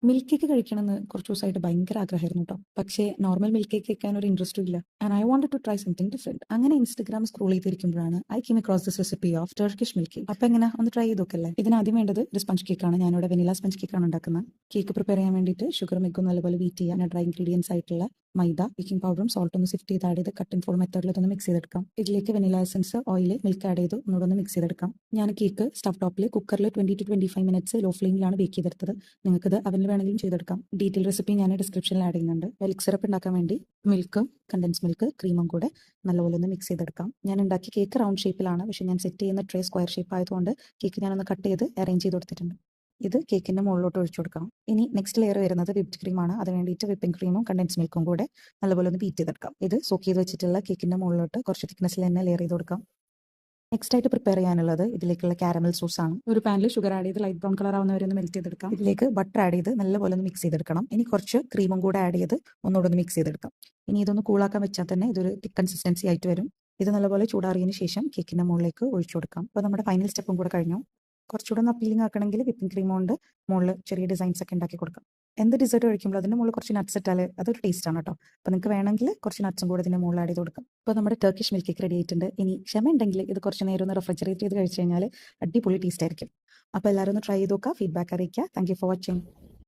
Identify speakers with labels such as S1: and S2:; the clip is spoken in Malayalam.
S1: മിൽക്ക് കേക്ക് കഴിക്കണമെന്ന് കുറച്ച് ദിവസമായിട്ട് ഭയങ്കര ആഗ്രഹമായിരുന്നു കേട്ടോ. പക്ഷേ നോർമൽ മിൽക്ക് കേക്ക് കഴിക്കാൻ ഒരു ഇൻട്രസ്റ്റും ഇല്ല. And I wanted to try something different. അങ്ങനെ ഇൻസ്റ്റാഗ്രാം സ്ക്രോൾ ചെയ്തിരിക്കുമ്പോഴാണ് I came across this recipe of Turkish milk cake. അപ്പൊ എങ്ങനെ ഒന്ന് ട്രൈ ചെയ്ത് നോക്കല്ലേ? ഇതിന് ആദ്യം വേണ്ടത് ഒരു സ്പഞ്ച് കേക്കാണ്. ഞാനിവിടെ വെനില സ്പഞ്ച് കേക്കാണ് ഉണ്ടാക്കുന്നത്. കേക്ക് പ്രിപ്പയർ ചെയ്യാൻ വേണ്ടിയിട്ട് ഷുഗറും എഗ്ഗും നല്ലപോലെ ബീറ്റ് ചെയ്യാൻ ഡ്രൈ ഇൻഗ്രീഡിയൻസ് ആയിട്ടുള്ള മൈദ, ബേക്കിംഗ് പൗഡറും സോൾട്ടും ഒന്ന് സിഫ്റ്റ് ചെയ്ത് ആഡ് ചെയ്ത് കട്ട് ആൻഡ് ഫോൾ മെത്തേഡിൽ ഇതൊന്ന് മിക്സ് ചെയ്തെടുക്കാം. ഇതിലേക്ക് vanilla essence, oil, milk add ചെയ്ത് ഒന്നുകൂടെ മിക്സ് ചെയ്തെടുക്കാം. ഞാൻ കേക്ക് സ്റ്റവ് ടോപ്പിൽ കുക്കറിൽ 20 to 25 മിനിറ്റ്സ് ലോ ഫ്ലെയിമിലാണ് ബേക്ക് ചെയ്തെടുത്തത്. നിങ്ങൾക്കിത് അവനിൽ വേണമെങ്കിലും ചെയ്തെടുക്കാം. ഡീറ്റെയിൽ റെസിപ്പി ഞാൻ ഡിസ്ക്രിപ്ഷനിൽ ആഡ് ചെയ്യുന്നുണ്ട്. മിൽക്ക് സിറപ്പ് ഉണ്ടാക്കാൻ വേണ്ടി മിൽക്കും കണ്ടൻസ് മിൽക്ക് ക്രീമും കൂടെ നല്ലപോലെ ഒന്ന് മിക്സ് ചെയ്തെടുക്കാം. ഞാൻ ഉണ്ടാക്കിയ കേക്ക് റൗണ്ട് ഷേപ്പിലാണ്, പക്ഷേ ഞാൻ സെറ്റ് ചെയ്യുന്ന ട്രേ സ്ക്വയർ ഷേപ്പ് ആയതുകൊണ്ട് കേക്ക് ഞാനൊന്ന് കട്ട് ചെയ്ത് അറേഞ്ച് ചെയ്ത് കൊടുത്തിട്ടുണ്ട്. ഇത് കേക്കിന്റെ മുകളിലോട്ട് ഒഴിച്ചു കൊടുക്കാം. ഇനി നെക്സ്റ്റ് ലെയർ വരുന്നത് വിപ്ഡ് ക്രീമാണ്. അത് വേണ്ടിയിട്ട് വിപ്പിംഗ് ക്രീമും കണ്ടൻസ് മിൽക്കും കൂടെ നല്ലപോലെ ഒന്ന് ബീറ്റ് ചെയ്തെടുക്കാം. ഇത് സോക്ക് ചെയ്ത് വെച്ചിട്ടുള്ള കേക്കിന്റെ മുകളിലോട്ട് കുറച്ച് തിക്നെസ്സിൽ തന്നെ ലെയർ ചെയ്ത് കൊടുക്കാം. നെക്സ്റ്റ് ആയിട്ട് പ്രിപ്പയർ ചെയ്യാനുള്ളത് ഇതിലേക്കുള്ള കാരമൽ സോസ് ആണ്. ഒരു പാനിൽ ഷുഗർ ആഡ് ചെയ്ത് ലൈറ്റ് ബ്രൗൺ കളർ ആവുന്നവരെ ഒന്ന് മെൽറ്റ് ചെയ്തെടുക്കാം. ഇതിലേക്ക് ബട്ടർ ആഡ് ചെയ്ത് നല്ലപോലെ ഒന്ന് മിക്സ് ചെയ്തെടുക്കണം. ഇനി കുറച്ച് ക്രീമും കൂടെ ആഡ് ചെയ്ത് ഒന്നുകൂടെ ഒന്ന് മിക്സ് ചെയ്തെടുക്കാം. ഇനി ഇതൊന്ന് കൂളാക്കാൻ വെച്ചാൽ തന്നെ ഇതൊരു തിക്ക് കൺസിസ്റ്റൻസി ആയിട്ട് വരും. ഇത് നല്ലപോലെ ചൂടാറിയതിന് ശേഷം കേക്കിന്റെ മുകളിലേക്ക് ഒഴിച്ചു കൊടുക്കാം. അപ്പോൾ നമ്മുടെ ഫൈനൽ സ്റ്റെപ്പും കൂടെ കഴിഞ്ഞു. കുറച്ചുകൂടെ ഒന്ന് അപ്പീലിംഗ് ആക്കണമെങ്കിൽ വിപ്പിംഗ് ക്രീം കൊണ്ട് മുകളിൽ ചെറിയ ഡിസൈൻസ് ഒക്കെ ഉണ്ടാക്കി കൊടുക്കാം. എന്ത് ഡിസേർട്ട് കഴിക്കുമ്പോൾ അതിന്റെ മുകളിൽ കുറച്ച് നട്ട്സ് ഇട്ടാൽ അതൊരു ടേസ്റ്റ് ആണ് കേട്ടോ. അപ്പോൾ നിങ്ങൾക്ക് വേണമെങ്കിൽ കുറച്ച് നട്ട്സും കൂടെ ഇതിന്റെ മുകളിൽ ആഡ് ചെയ്ത് കൊടുക്കാം. അപ്പോൾ നമ്മുടെ ടർക്കിഷ് മിൽക്ക് കേക്ക് റെഡി ആയിട്ടുണ്ട്. ഇനി ക്ഷമ ഉണ്ടെങ്കിൽ ഇത് കുറച്ച് നേരം ഒന്ന് റെഫ്രിജറേറ്റ് ചെയ്ത് കഴിച്ച് കഴിഞ്ഞാൽ അടിപൊളി ടേസ്റ്റ് ആയിരിക്കും. അപ്പോൾ എല്ലാവരും ഒന്ന് ട്രൈ ചെയ്ത് നോക്കുക, ഫീഡ്ബാക്ക് അറിയിക്കുക. Thank you for watching.